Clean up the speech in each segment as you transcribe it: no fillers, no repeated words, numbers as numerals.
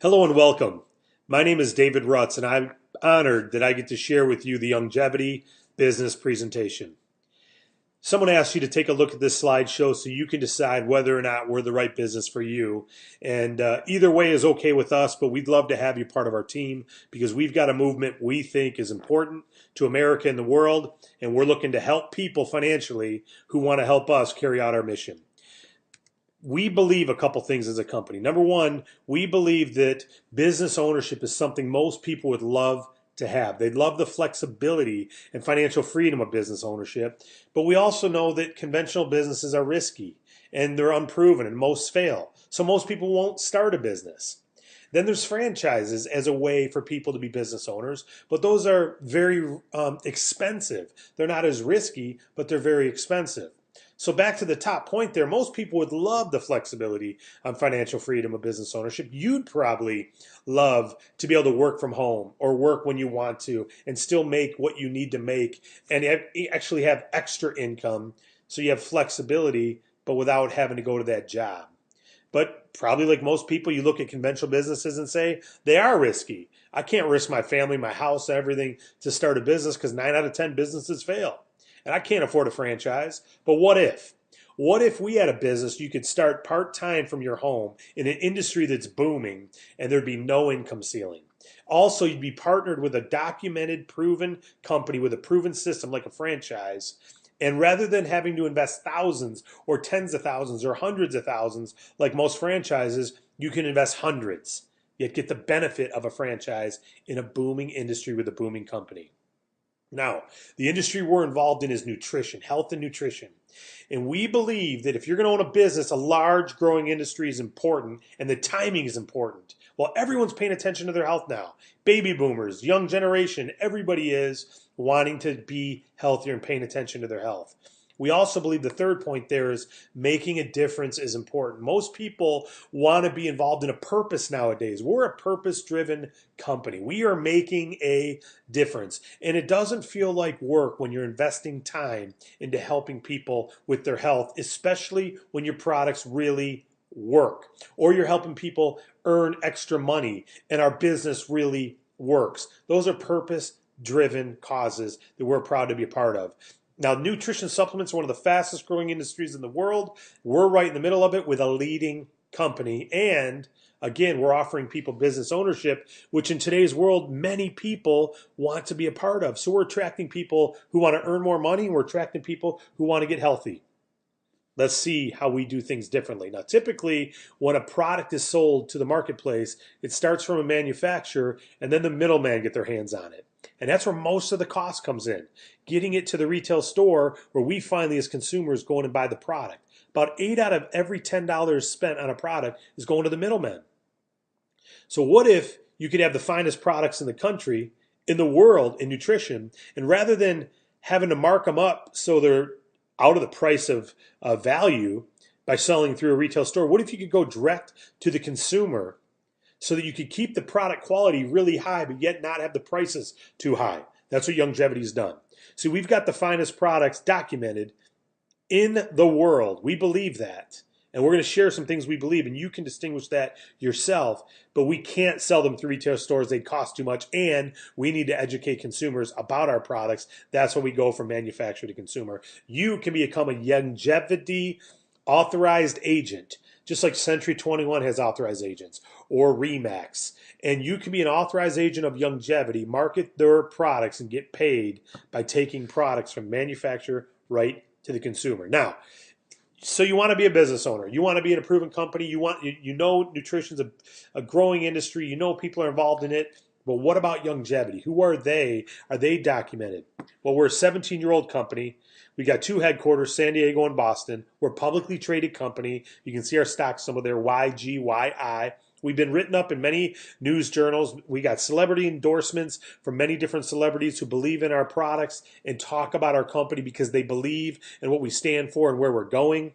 Hello and welcome. My name is David Rutz, and I'm honored that I get to share with you the Youngevity business presentation. Someone asked you to take a look at this slideshow so you can decide whether or not we're the right business for you. And either way is okay with us, but we'd love to have you part of our team because we've got a movement we think is important to America and the world, and we're looking to help people financially who want to help us carry out our mission. We believe a couple things as a company. Number one, we believe that business ownership is something most people would love to have. They'd love the flexibility and financial freedom of business ownership. But we also know that conventional businesses are risky and they're unproven and most fail. So most people won't start a business. Then there's franchises as a way for people to be business owners, but those are very expensive. They're not as risky, but they're very expensive. So back to the top point there, most people would love the flexibility on financial freedom of business ownership. You'd probably love to be able to work from home or work when you want to and still make what you need to make and actually have extra income so you have flexibility but without having to go to that job. But probably like most people, you look at conventional businesses and say, they are risky. I can't risk my family, my house, everything to start a business because 9 out of 10 businesses fail. And I can't afford a franchise, but what if? What if we had a business you could start part-time from your home in an industry that's booming and there'd be no income ceiling? Also, you'd be partnered with a documented, proven company with a proven system like a franchise. And rather than having to invest thousands or tens of thousands or hundreds of thousands like most franchises, you can invest hundreds, yet get the benefit of a franchise in a booming industry with a booming company. Now, the industry we're involved in is nutrition, health and nutrition. And we believe that if you're going to own a business, a large growing industry is important and the timing is important. Well, everyone's paying attention to their health now. Baby boomers, young generation, everybody is wanting to be healthier and paying attention to their health. We also believe the third point there is making a difference is important. Most people want to be involved in a purpose nowadays. We're a purpose-driven company. We are making a difference. And it doesn't feel like work when you're investing time into helping people with their health, especially when your products really work or you're helping people earn extra money and our business really works. Those are purpose-driven causes that we're proud to be a part of. Now, nutrition supplements are one of the fastest growing industries in the world. We're right in the middle of it with a leading company. And again, we're offering people business ownership, which in today's world, many people want to be a part of. So we're attracting people who want to earn more money. And we're attracting people who want to get healthy. Let's see how we do things differently. Now, typically, when a product is sold to the marketplace, it starts from a manufacturer and then the middleman get their hands on it. And that's where most of the cost comes in. Getting it to the retail store where we finally as consumers go in and buy the product. About 8 out of every $10 spent on a product is going to the middleman. So what if you could have the finest products in the country, in the world, in nutrition, and rather than having to mark them up so they're out of the price of value by selling through a retail store, what if you could go direct to the consumer so that you could keep the product quality really high, but yet not have the prices too high? That's what Youngevity's done. So we've got the finest products documented in the world. We believe that. And we're going to share some things we believe, and you can distinguish that yourself. But we can't sell them through retail stores. They cost too much, and we need to educate consumers about our products. That's why we go from manufacturer to consumer. You can become a Youngevity authorized agent, just like Century 21 has authorized agents, or Remax. And you can be an authorized agent of Youngevity, market their products, and get paid by taking products from manufacturer right to the consumer. Now, so you want to be a business owner. You want to be in a proven company. You know nutrition's a growing industry. You know people are involved in it. But what about Youngevity? Who are they? Are they documented? Well, we're a 17-year-old company. We got 2 headquarters, San Diego and Boston. We're a publicly traded company. You can see our stock symbol there, YGYI. We've been written up in many news journals. We got celebrity endorsements from many different celebrities who believe in our products and talk about our company because they believe in what we stand for and where we're going.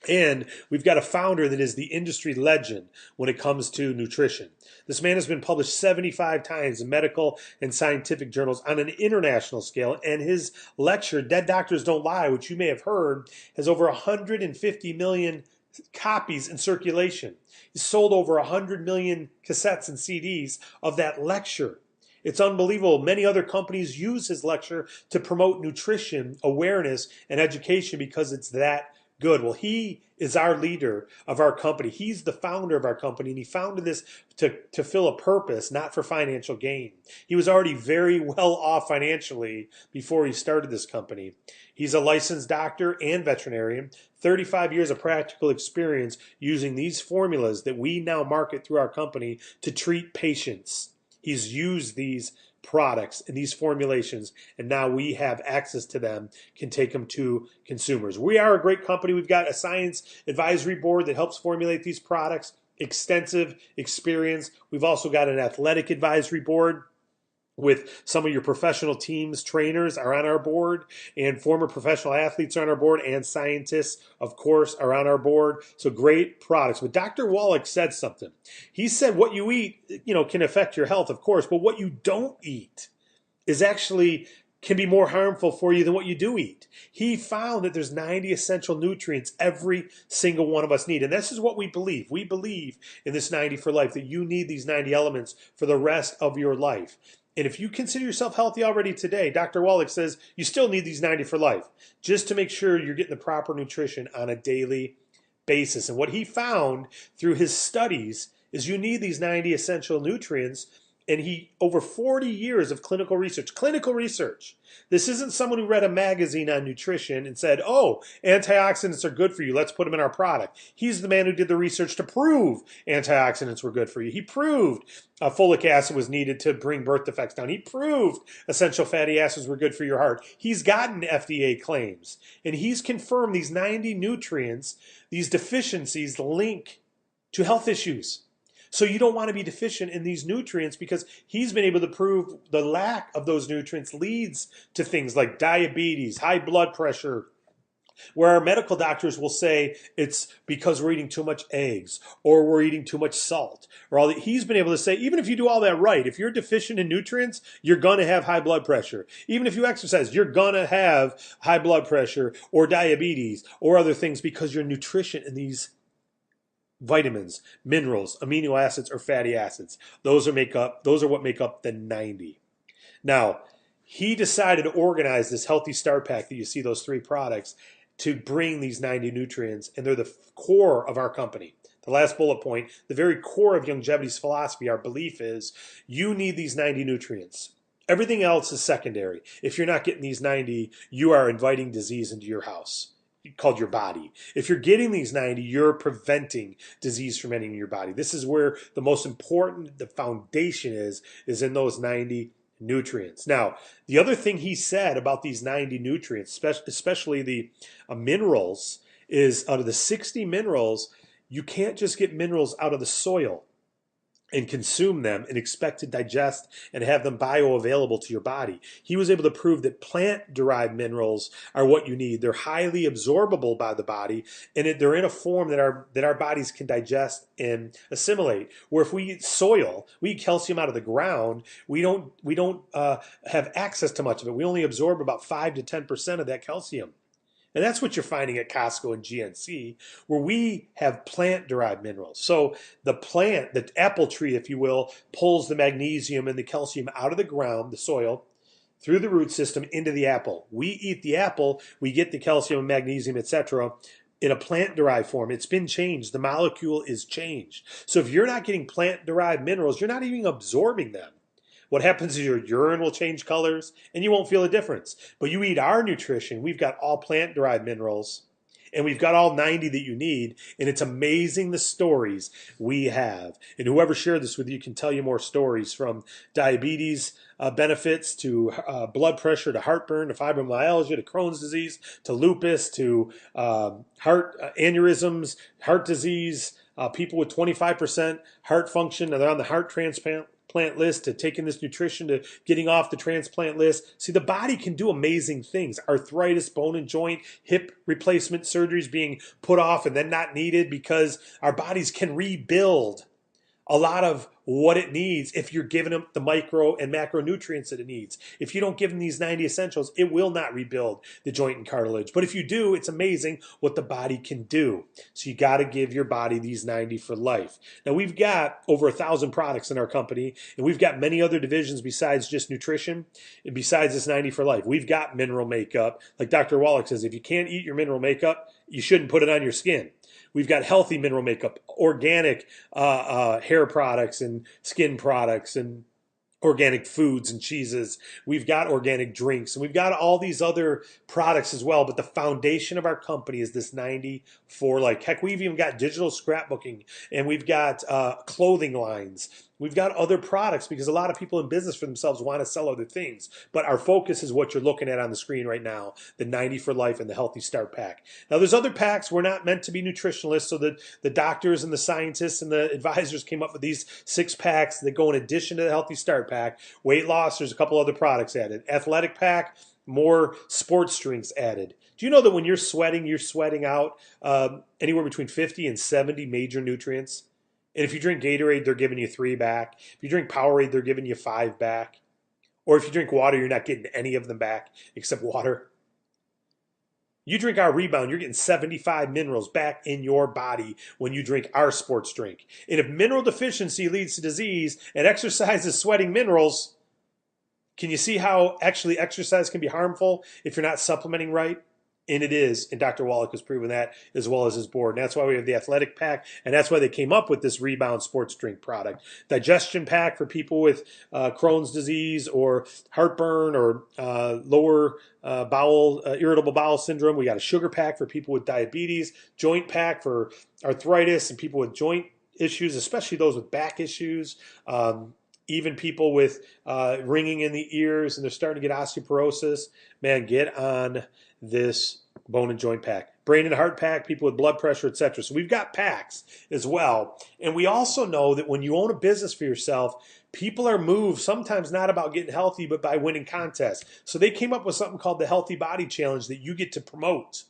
And we've got a founder that is the industry legend when it comes to nutrition. This man has been published 75 times in medical and scientific journals on an international scale. And his lecture, Dead Doctors Don't Lie, which you may have heard, has over 150 million copies in circulation. He sold over 100 million cassettes and CDs of that lecture. It's unbelievable. Many other companies use his lecture to promote nutrition, awareness, and education because it's that good. Well, he is our leader of our company. He's the founder of our company, and he founded this to fill a purpose, not for financial gain. He was already very well off financially before he started this company. He's a licensed doctor and veterinarian, 35 years of practical experience using these formulas that we now market through our company to treat patients. He's used these products and these formulations, and now we have access to them, can take them to consumers. We are a great company. We've got a science advisory board that helps formulate these products, extensive experience. We've also got an athletic advisory board with some of your professional teams, trainers are on our board, and former professional athletes are on our board, and scientists, of course, are on our board. So great products. But Dr. Wallach said something. He said what you eat, can affect your health, of course, but what you don't eat is actually can be more harmful for you than what you do eat. He found that there's 90 essential nutrients every single one of us need. And this is what we believe. We believe in this 90 for life, that you need these 90 elements for the rest of your life. And if you consider yourself healthy already today, Dr. Wallach says you still need these 90 for life, just to make sure you're getting the proper nutrition on a daily basis. And what he found through his studies is you need these 90 essential nutrients. And over 40 years of clinical research. This isn't someone who read a magazine on nutrition and said, oh, antioxidants are good for you, let's put them in our product. He's the man who did the research to prove antioxidants were good for you. He proved folic acid was needed to bring birth defects down. He proved essential fatty acids were good for your heart. He's gotten FDA claims. And he's confirmed these 90 nutrients, these deficiencies link to health issues. So you don't want to be deficient in these nutrients, because he's been able to prove the lack of those nutrients leads to things like diabetes, high blood pressure, where our medical doctors will say it's because we're eating too much eggs or we're eating too much salt. Or all that. He's been able to say, even if you do all that right, if you're deficient in nutrients, you're going to have high blood pressure. Even if you exercise, you're going to have high blood pressure or diabetes or other things, because your nutrition in these vitamins, minerals, amino acids, or fatty acids. Those are what make up the 90. Now, he decided to organize this Healthy Start Pack that you see, those 3 products, to bring these 90 nutrients, and they're the core of our company. The last bullet point, the very core of Youngevity's philosophy, our belief is you need these 90 nutrients. Everything else is secondary. If you're not getting these 90, you are inviting disease into your house, called your body. If you're getting these 90, you're preventing disease from entering your body. This is where the most important, the foundation is in those 90 nutrients. Now, the other thing he said about these 90 nutrients, especially the minerals, is out of the 60 minerals, you can't just get minerals out of the soil and consume them and expect to digest and have them bioavailable to your body. He was able to prove that plant-derived minerals are what you need. They're highly absorbable by the body, and they're in a form that our bodies can digest and assimilate. Where if we eat soil, we eat calcium out of the ground, we don't have access to much of it. We only absorb about 5 to 10% of that calcium. And that's what you're finding at Costco and GNC, where we have plant-derived minerals. So the apple tree, if you will, pulls the magnesium and the calcium out of the ground, the soil, through the root system into the apple. We eat the apple, we get the calcium and magnesium, etc., in a plant-derived form. It's been changed. The molecule is changed. So if you're not getting plant-derived minerals, you're not even absorbing them. What happens is your urine will change colors and you won't feel a difference. But you eat our nutrition, we've got all plant-derived minerals, and we've got all 90 that you need, and it's amazing the stories we have. And whoever shared this with you can tell you more stories, from diabetes benefits to blood pressure to heartburn to fibromyalgia to Crohn's disease to lupus to heart aneurysms, heart disease, people with 25% heart function, they're on the heart transplant list, to taking this nutrition to getting off the transplant list. See, the body can do amazing things. Arthritis, bone and joint, hip replacement surgeries being put off and then not needed because our bodies can rebuild a lot of what it needs if you're giving them the micro and macronutrients that it needs. If you don't give them these 90 essentials, it will not rebuild the joint and cartilage. But if you do, it's amazing what the body can do. So you got to give your body these 90 for life. Now, we've got over 1,000 products in our company, and we've got many other divisions besides just nutrition and besides this 90 for life. We've got mineral makeup. Like Dr. Wallach says, if you can't eat your mineral makeup, you shouldn't put it on your skin. We've got healthy mineral makeup, organic hair products and skin products, and organic foods and cheeses. We've got organic drinks, and we've got all these other products as well. But the foundation of our company is this 90 for life. Heck, we've even got digital scrapbooking, and we've got clothing lines. We've got other products because a lot of people in business for themselves want to sell other things. But our focus is what you're looking at on the screen right now, the 90 for life and the Healthy Start Pack. Now, there's other packs. We're not meant to be nutritionalists, so the doctors and the scientists and the advisors came up with these 6 packs that go in addition to the Healthy Start Pack. Weight loss, there's a couple other products added. Athletic pack, more sports drinks added. Do you know that when you're sweating out anywhere between 50 and 70 major nutrients? And if you drink Gatorade, they're giving you 3 back. If you drink Powerade, they're giving you 5 back. Or if you drink water, you're not getting any of them back except water. You drink our Rebound, you're getting 75 minerals back in your body when you drink our sports drink. And if mineral deficiency leads to disease and exercise is sweating minerals, can you see how actually exercise can be harmful if you're not supplementing right? And it is, and Dr. Wallach has proven that as well as his board. And that's why we have the athletic pack, and that's why they came up with this Rebound sports drink product. Digestion pack for people with Crohn's disease or heartburn or lower irritable bowel syndrome. We got a sugar pack for people with diabetes, joint pack for arthritis and people with joint issues, especially those with back issues. Even people with ringing in the ears and they're starting to get osteoporosis. Man, get on this bone and joint pack. Brain and heart pack, people with blood pressure, etc. So we've got packs as well. And we also know that when you own a business for yourself, people are moved sometimes not about getting healthy, but by winning contests. So they came up with something called the Healthy Body Challenge that you get to promote.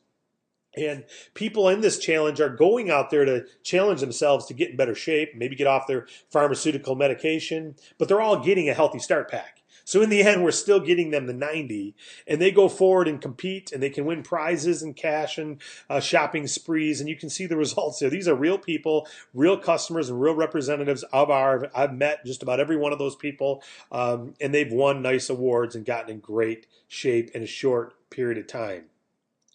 And people in this challenge are going out there to challenge themselves to get in better shape, maybe get off their pharmaceutical medication, but they're all getting a Healthy Start Pack. So in the end, we're still getting them the 90, and they go forward and compete, and they can win prizes and cash and shopping sprees, and you can see the results there. These are real people, real customers, and real representatives of I've met just about every one of those people, and they've won nice awards and gotten in great shape in a short period of time.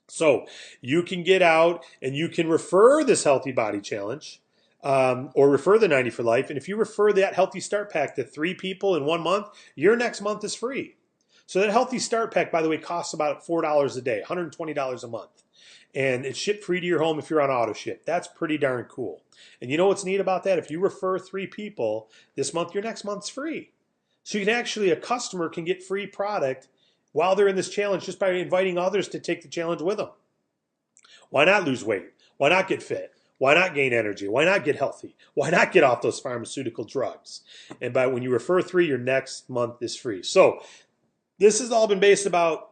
So you can get out and you can refer this Healthy Body Challenge or refer the 90 for life. And if you refer that Healthy Start Pack to 3 people in 1 month, your next month is free. So that Healthy Start Pack, by the way, costs about $4 a day, $120 a month. And it's shipped free to your home if you're on auto ship. That's pretty darn cool. And you know what's neat about that? If you refer 3 people this month, your next month's free. So you can actually, a customer can get free product while they're in this challenge just by inviting others to take the challenge with them. Why not lose weight? Why not get fit? Why not gain energy? Why not get healthy? Why not get off those pharmaceutical drugs? And when you refer 3, your next month is free. So this has all been based about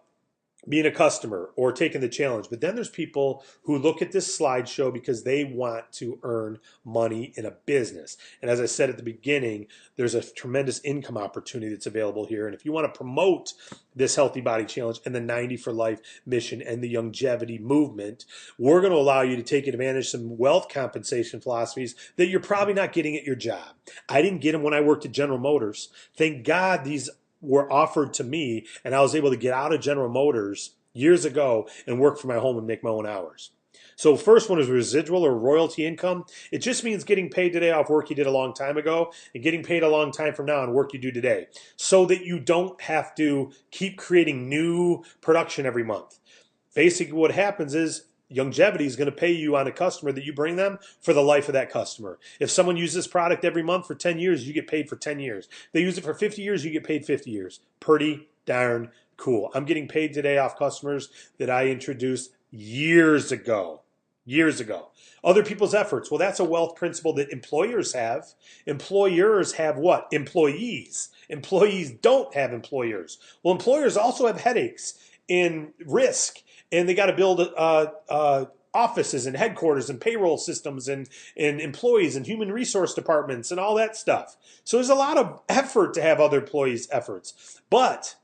being a customer or taking the challenge. But then there's people who look at this slideshow because they want to earn money in a business. And as I said at the beginning, there's a tremendous income opportunity that's available here. And if you want to promote this Healthy Body Challenge and the 90 for Life mission and the Youngevity movement, we're going to allow you to take advantage of some wealth compensation philosophies that you're probably not getting at your job. I didn't get them when I worked at General Motors. Thank God these were offered to me, and I was able to get out of General Motors years ago and work from my home and make my own hours. So first one is residual or royalty income. It just means getting paid today off work you did a long time ago and getting paid a long time from now on work you do today so that you don't have to keep creating new production every month. Basically what happens is Youngevity is going to pay you on a customer that you bring them for the life of that customer. If someone uses this product every month for 10 years, you get paid for 10 years. They use it for 50 years, you get paid 50 years. Pretty darn cool. I'm getting paid today off customers that I introduced years ago. Other people's efforts. Well, that's a wealth principle that employers have. Employers have what? Employees. Employees don't have employers. Well, employers also have headaches and risk. And they got to build offices and headquarters and payroll systems and employees and human resource departments and all that stuff. So there's a lot of effort to have other employees' efforts. But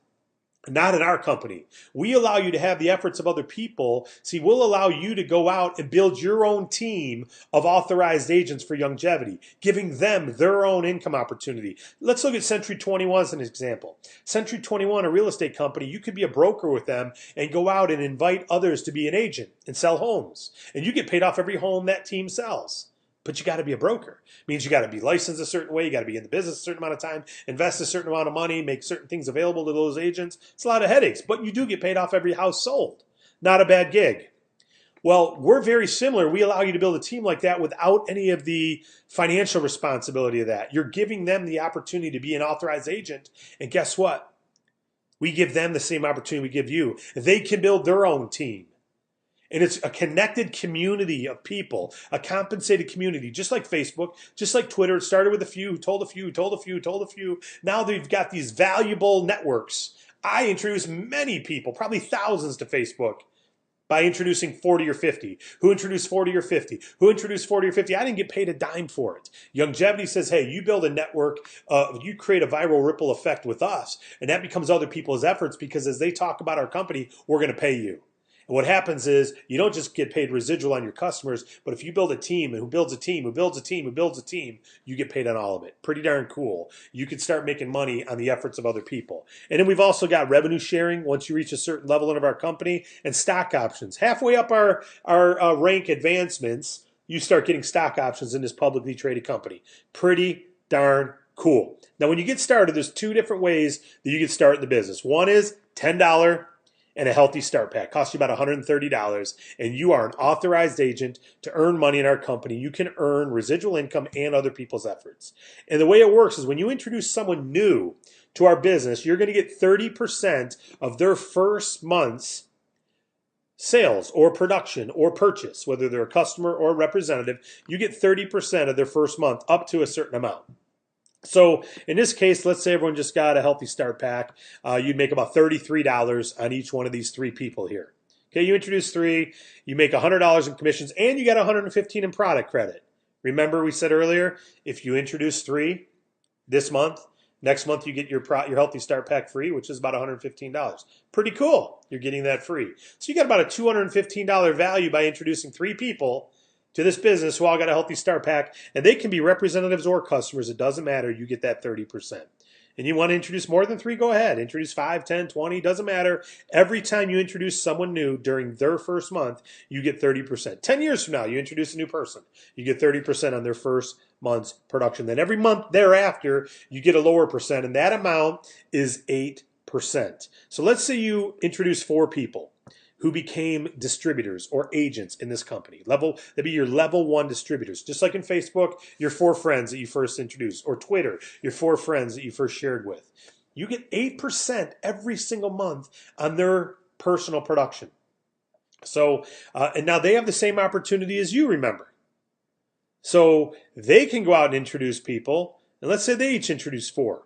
not in our company. We allow you to have the efforts of other people. See, we'll allow you to go out and build your own team of authorized agents for Youngevity, giving them their own income opportunity. Let's look at Century 21 as an example. Century 21, a real estate company, you could be a broker with them and go out and invite others to be an agent and sell homes. And you get paid off every home that team sells. But you got to be a broker. It means you got to be licensed a certain way. You got to be in the business a certain amount of time, invest a certain amount of money, make certain things available to those agents. It's a lot of headaches, but you do get paid off every house sold. Not a bad gig. Well, we're very similar. We allow you to build a team like that without any of the financial responsibility of that. You're giving them the opportunity to be an authorized agent. And guess what? We give them the same opportunity we give you. They can build their own team. And it's a connected community of people, a compensated community, just like Facebook, just like Twitter. It started with a few, who told a few, who told a few, who told a few. Now they've got these valuable networks. I introduced many people, probably thousands, to Facebook by introducing 40 or 50. Who introduced 40 or 50? Who introduced 40 or 50? I didn't get paid a dime for it. Youngevity says, hey, you build a network, you create a viral ripple effect with us, and that becomes other people's efforts because as they talk about our company, we're going to pay you. And what happens is you don't just get paid residual on your customers, but if you build a team and who builds a team, who builds a team, who builds a team, you get paid on all of it. Pretty darn cool. You can start making money on the efforts of other people. And then we've also got revenue sharing once you reach a certain level of our company and stock options. Halfway up our rank advancements, you start getting stock options in this publicly traded company. Pretty darn cool. Now, when you get started, there's two different ways that you get started in the business. One is $10 and a healthy start pack. Costs you about $130, and you are an authorized agent to earn money in our company. You can earn residual income and other people's efforts. And the way it works is when you introduce someone new to our business, you're going to get 30% of their first month's sales or production or purchase, whether they're a customer or a representative. You get 30% of their first month up to a certain amount. So in this case, let's say everyone just got a healthy start pack. You'd make about $33 on each one of these three people here. Okay, you introduce three, you make $100 in commissions, and you got $115 in product credit. Remember we said earlier, if you introduce three this month, next month you get your healthy start pack free, which is about $115. Pretty cool. You're getting that free. So you got about a $215 value by introducing three people to this business who all got a healthy start pack, and they can be representatives or customers. It doesn't matter. You get that 30%. And you want to introduce more than three, go ahead. Introduce 5, 10, 20, doesn't matter. Every time you introduce someone new during their first month, you get 30%. 10 years from now, you introduce a new person. You get 30% on their first month's production. Then every month thereafter, you get a lower percent, and that amount is 8%. So let's say you introduce 4 people who became distributors or agents in this company. That'd be your level 1 distributors. Just like in Facebook, your 4 friends that you first introduced, or Twitter, your 4 friends that you first shared with. You get 8% every single month on their personal production. So, and now they have the same opportunity as you, remember. So they can go out and introduce people, and let's say they each introduce 4.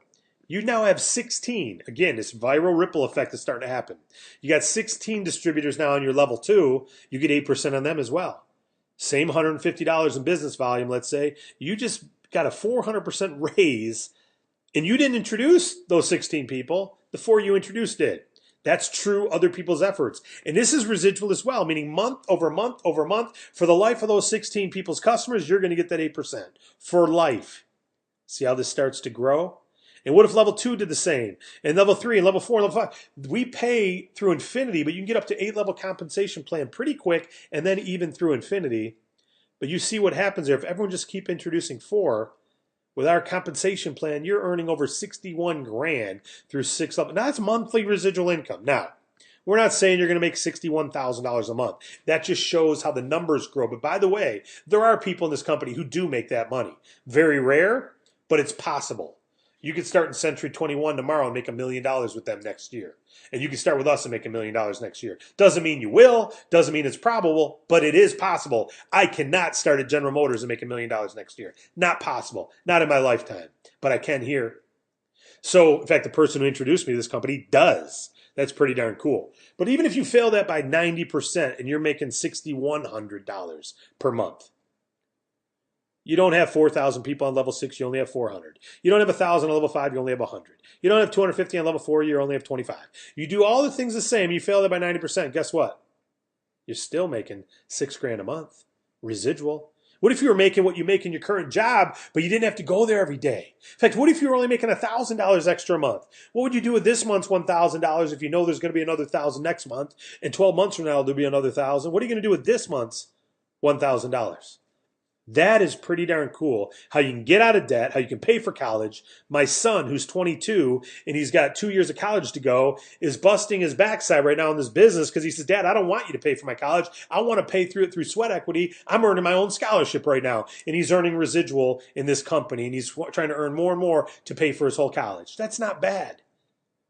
You now have 16. Again, this viral ripple effect is starting to happen. You got 16 distributors now on your level 2. You get 8% on them as well. Same $150 in business volume, let's say. You just got a 400% raise, and you didn't introduce those 16 people. The 4 you introduced did. That's true other people's efforts. And this is residual as well, meaning month over month over month. For the life of those 16 people's customers, you're going to get that 8% for life. See how this starts to grow? And what if level 2 did the same? And level 3 and level 4 and level 5? We pay through infinity, but you can get up to 8-level compensation plan pretty quick, and then even through infinity. But you see what happens there. If everyone just keep introducing 4, with our compensation plan, you're earning over 61 grand through 6 levels. Now that's monthly residual income. Now, we're not saying you're going to make $61,000 a month. That just shows how the numbers grow. But by the way, there are people in this company who do make that money. Very rare, but it's possible. You could start in Century 21 tomorrow and make $1 million with them next year. And you can start with us and make $1 million next year. Doesn't mean you will, doesn't mean it's probable, but it is possible. I cannot start at General Motors and make $1 million next year. Not possible. Not in my lifetime. But I can here. So, in fact, the person who introduced me to this company does. That's pretty darn cool. But even if you fail that by 90% and you're making $6,100 per month, you don't have 4,000 people on level 6, you only have 400. You don't have 1,000 on level 5, you only have 100. You don't have 250 on level 4, you only have 25. You do all the things the same, you fail that by 90%, guess what? You're still making $6,000 a month, residual. What if you were making what you make in your current job, but you didn't have to go there every day? In fact, what if you were only making $1,000 extra a month? What would you do with this month's $1,000 if you know there's going to be another 1,000 next month, and 12 months from now there'll be another 1,000? What are you going to do with this month's $1,000? That is pretty darn cool. How you can get out of debt, how you can pay for college. My son, who's 22 and he's got 2 years of college to go, is busting his backside right now in this business because he says, Dad, I don't want you to pay for my college. I want to pay through it through sweat equity. I'm earning my own scholarship right now. And he's earning residual in this company and he's trying to earn more and more to pay for his whole college. That's not bad.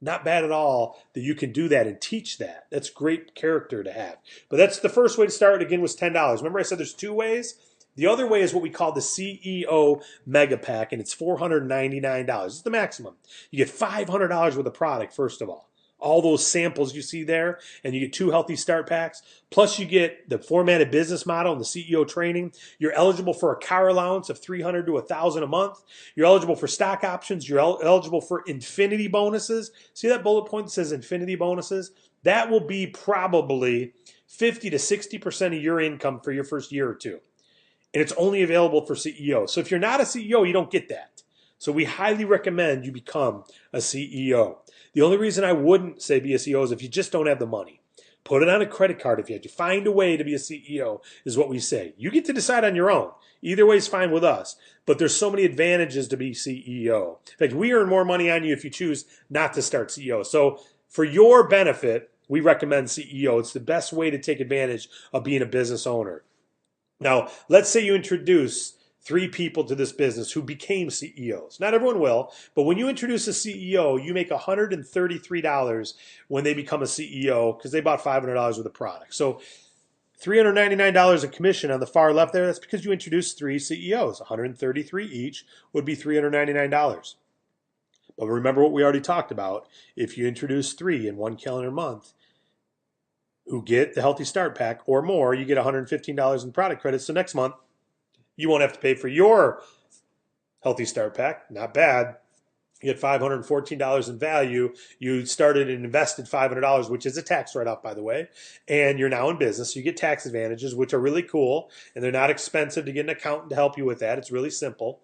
Not bad at all that you can do that and teach that. That's great character to have. But that's the first way to start. Again, was $10. Remember I said there's 2 ways? The other way is what we call the CEO Mega Pack, and it's $499. It's the maximum. You get $500 worth of product, first of all those samples you see there, and you get 2 healthy start packs. Plus you get the formatted business model and the CEO training. You're eligible for a car allowance of $300 to $1,000 a month. You're eligible for stock options. You're eligible for infinity bonuses. See that bullet point that says infinity bonuses? That will be probably 50 to 60% of your income for your first year or two. And it's only available for CEOs. So if you're not a CEO, you don't get that. So we highly recommend you become a CEO. The only reason I wouldn't say be a CEO is if you just don't have the money. Put it on a credit card if you have to. Find a way to be a CEO is what we say. You get to decide on your own. Either way is fine with us. But there's so many advantages to be CEO. In fact, we earn more money on you if you choose not to start CEO. So for your benefit, we recommend CEO. It's the best way to take advantage of being a business owner. Now, let's say you introduce 3 people to this business who became CEOs. Not everyone will, but when you introduce a CEO, you make $133 when they become a CEO because they bought $500 worth of product. So $399 of commission on the far left there, that's because you introduced 3 CEOs. $133 each would be $399. But remember what we already talked about. If you introduce 3 in 1 calendar month, who get the Healthy Start Pack or more, you get $115 in product credits. So next month, you won't have to pay for your Healthy Start Pack. Not bad. You get $514 in value. You started and invested $500, which is a tax write-off, by the way, and you're now in business. So you get tax advantages, which are really cool, and they're not expensive to get an accountant to help you with that. It's really simple.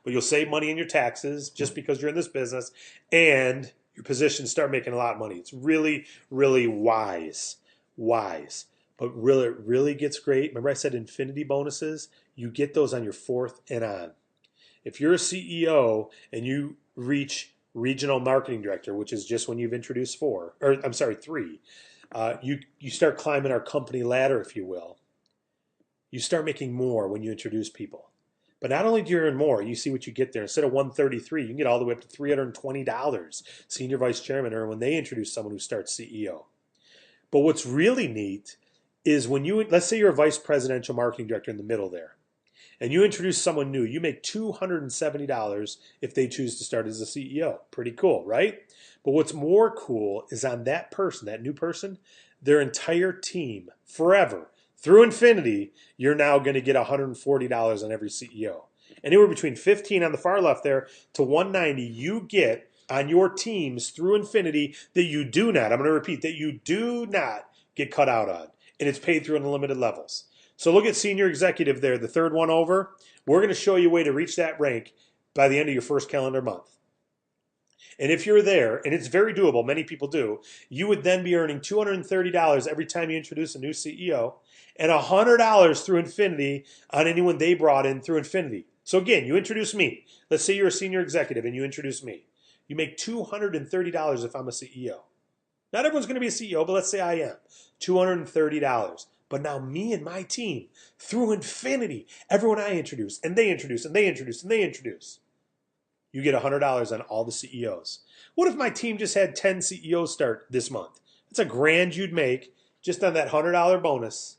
But you'll save money in your taxes just because you're in this business, and your positions start making a lot of money. It's really, really wise. But really, it really gets great. Remember I said infinity bonuses? You get those on your 4th and on. If you're a CEO and you reach regional marketing director, which is just when you've introduced 3, you start climbing our company ladder, if you will. You start making more when you introduce people. But not only do you earn more, you see what you get there. Instead of $133, you can get all the way up to $320 senior vice chairman earn when they introduce someone who starts CEO. But what's really neat is when let's say you're a vice presidential marketing director in the middle there, and you introduce someone new, you make $270 if they choose to start as a CEO. Pretty cool, right? But what's more cool is on that person, that new person, their entire team, forever, through infinity, you're now going to get $140 on every CEO. Anywhere between 15 on the far left there to 190, you get on your teams through infinity that you do not, I'm going to repeat, that you do not get cut out on. And it's paid through unlimited levels. So look at senior executive there, the 3rd one over. We're going to show you a way to reach that rank by the end of your 1st calendar month. And if you're there, and it's very doable, many people do, you would then be earning $230 every time you introduce a new CEO and $100 through infinity on anyone they brought in through infinity. So again, you introduce me. Let's say you're a senior executive and you introduce me. You make $230 if I'm a CEO. Not everyone's going to be a CEO, but let's say I am. $230. But now me and my team, through infinity, everyone I introduce, and they introduce, and they introduce, and they introduce, you get $100 on all the CEOs. What if my team just had 10 CEOs start this month? That's $1,000 you'd make just on that $100 bonus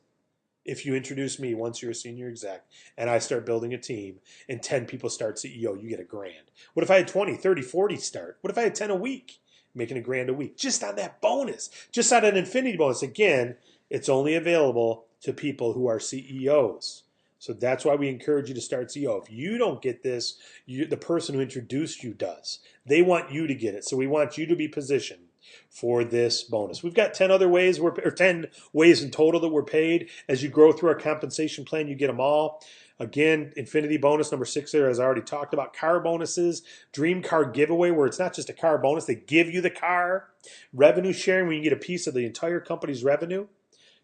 if you introduce me once you're a senior exec and I start building a team and 10 people start CEO, you get $1,000. What if I had 20, 30, 40 start? What if I had 10 a week? Making $1,000 a week just on that bonus, just on an infinity bonus. Again, it's only available to people who are CEOs. So that's why we encourage you to start CEO. If you don't get this, the person who introduced you does. They want you to get it. So we want you to be positioned for this bonus. We've got 10 other ways, or 10 ways in total that we're paid. As you grow through our compensation plan, you get them all. Again, infinity bonus number 6 there, as I already talked about. Car bonuses, dream car giveaway, where it's not just a car bonus, they give you the car. Revenue sharing, where you get a piece of the entire company's revenue.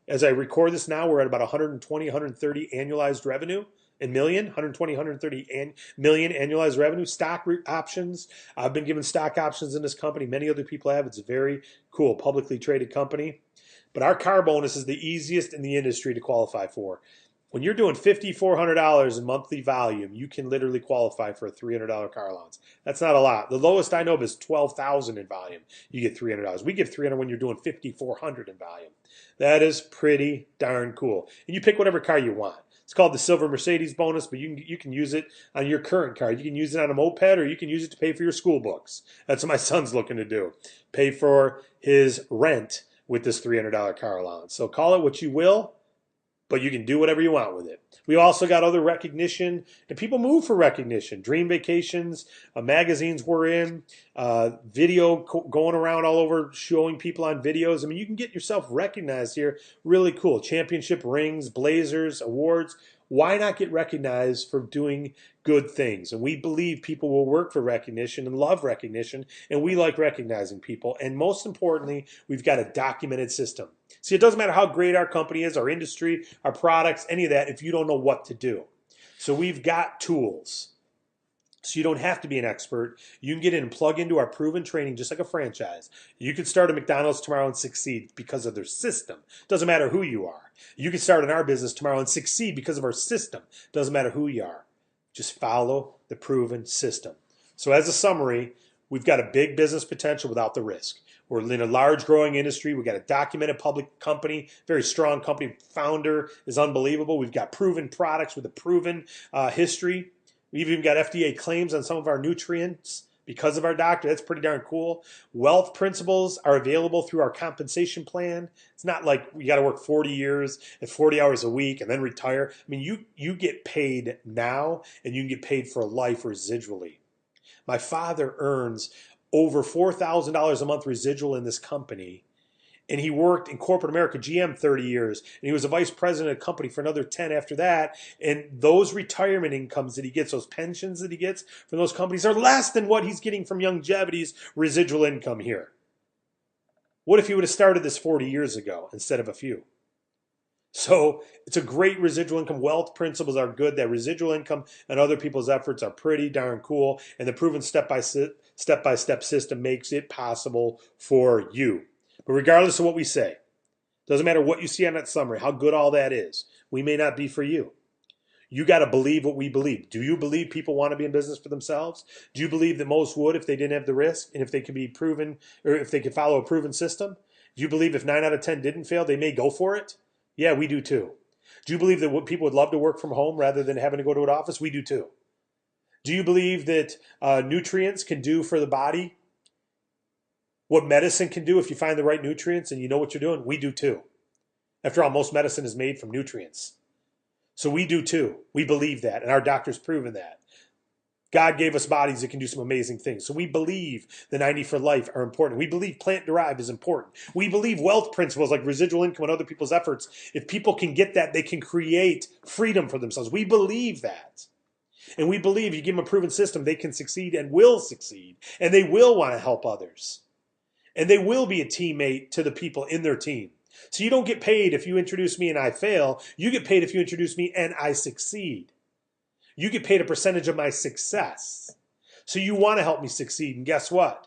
As I record this now, we're at about 120, 130 annualized revenue in million, 120, 130 million annualized revenue. Stock options. I've been given stock options in this company. Many other people have. It's a very cool publicly traded company. But our car bonus is the easiest in the industry to qualify for. When you're doing $5,400 in monthly volume, you can literally qualify for a $300 car allowance. That's not a lot. The lowest I know of is $12,000 in volume. You get $300. We give $300 when you're doing $5,400 in volume. That is pretty darn cool. And you pick whatever car you want. It's called the Silver Mercedes bonus, but you can use it on your current car. You can use it on a moped, or you can use it to pay for your school books. That's what my son's looking to do. Pay for his rent with this $300 car allowance. So call it what you will, but you can do whatever you want with it. We also got other recognition, and people move for recognition. Dream vacations, magazines we're in, video going around all over, showing people on videos. I mean, you can get yourself recognized here. Really cool. Championship rings, blazers, awards. Why not get recognized for doing good things? And we believe people will work for recognition and love recognition, and we like recognizing people. And most importantly, we've got a documented system. See, it doesn't matter how great our company is, our industry, our products, any of that, if you don't know what to do. So we've got tools. So you don't have to be an expert. You can get in and plug into our proven training just like a franchise. You could start a McDonald's tomorrow and succeed because of their system. Doesn't matter who you are. You could start in our business tomorrow and succeed because of our system. Doesn't matter who you are. Just follow the proven system. So as a summary, we've got a big business potential without the risk. We're in a large growing industry. We've got a documented public company, very strong company. Founder is unbelievable. We've got proven products with a proven history. We've even got FDA claims on some of our nutrients because of our doctor. That's pretty darn cool. Wealth principles are available through our compensation plan. It's not like you got to work 40 years at 40 hours a week and then retire. I mean, you get paid now, and you can get paid for life residually. My father earns over $4,000 a month residual in this company. And he worked in corporate America, GM, 30 years. And he was a vice president of a company for another 10 after that. And those retirement incomes that he gets, those pensions that he gets from those companies are less than what he's getting from Youngevity's residual income here. What if he would have started this 40 years ago instead of a few? So it's a great residual income. Wealth principles are good. That residual income and other people's efforts are pretty darn cool. And the proven step-by-step system makes it possible for you. But regardless of what we say, doesn't matter what you see on that summary, how good all that is, we may not be for you. You got to believe what we believe. Do you believe people want to be in business for themselves? Do you believe that most would if they didn't have the risk and if they could be proven, or if they could follow a proven system? Do you believe if 9 out of 10 didn't fail, they may go for it? Yeah, we do too. Do you believe that people would love to work from home rather than having to go to an office? We do too. Do you believe that nutrients can do for the body what medicine can do if you find the right nutrients and you know what you're doing? We do too. After all, most medicine is made from nutrients. So we do too. We believe that, and our doctor's proven that. God gave us bodies that can do some amazing things. So we believe the 90 for life are important. We believe plant-derived is important. We believe wealth principles like residual income and other people's efforts. If people can get that, they can create freedom for themselves. We believe that. And we believe you give them a proven system, they can succeed and will succeed. And they will want to help others. And they will be a teammate to the people in their team. So you don't get paid if you introduce me and I fail. You get paid if you introduce me and I succeed. You get paid a percentage of my success. So you want to help me succeed. And guess what?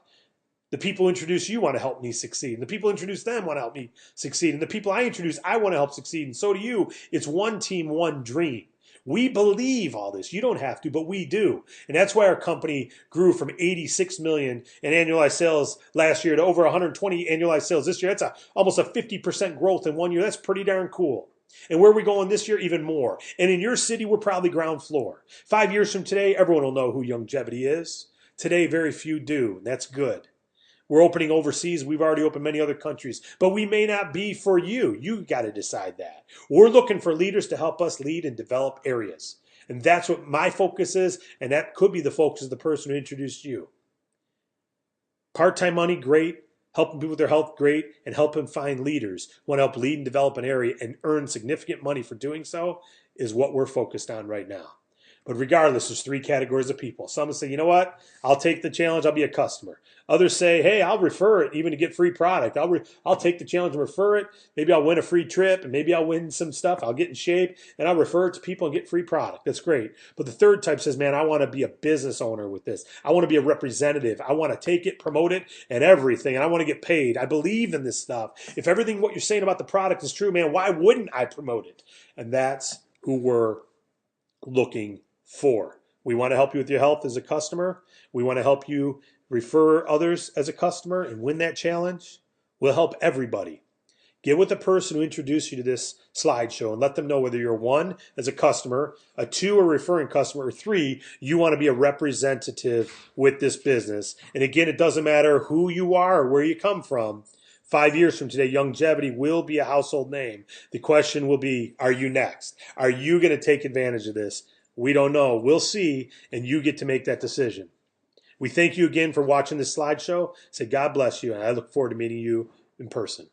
The people who introduce you want to help me succeed. And the people who introduce them want to help me succeed. And the people I introduce, I want to help succeed. And so do you. It's one team, one dream. We believe all this. You don't have to, but we do. And that's why our company grew from 86 million in annualized sales last year to over 120 annualized sales this year. That's almost a 50% growth in 1 year. That's pretty darn cool. And where are we going this year? Even more. And in your city, we're probably ground floor. 5 years from today, everyone will know who Youngevity is. Today, very few do, and that's good. We're opening overseas. We've already opened many other countries, but we may not be for you. You got to decide that. We're looking for leaders to help us lead and develop areas. And that's what my focus is, and that could be the focus of the person who introduced you. Part-time money, great. Helping people with their health, great. And helping find leaders who want to help lead and develop an area and earn significant money for doing so is what we're focused on right now. But regardless, there's 3 categories of people. Some say, you know what? I'll take the challenge. I'll be a customer. Others say, hey, I'll refer it even to get free product. I'll take the challenge and refer it. Maybe I'll win a free trip, and maybe I'll win some stuff. I'll get in shape, and I'll refer it to people and get free product. That's great. But the third type says, man, I want to be a business owner with this. I want to be a representative. I want to take it, promote it, and everything. And I want to get paid. I believe in this stuff. If everything what you're saying about the product is true, man, why wouldn't I promote it? And that's who we're looking for. We want to help you with your health as a customer. We want to help you refer others as a customer and win that challenge. We'll help everybody. Get with the person who introduced you to this slideshow and let them know whether you're 1, as a customer, a 2, a referring customer, or 3, you want to be a representative with this business. And again, it doesn't matter who you are or where you come from. 5 years from today, Youngevity will be a household name. The question will be, are you next? Are you going to take advantage of this? We don't know. We'll see, and you get to make that decision. We thank you again for watching this slideshow. Say God bless you, and I look forward to meeting you in person.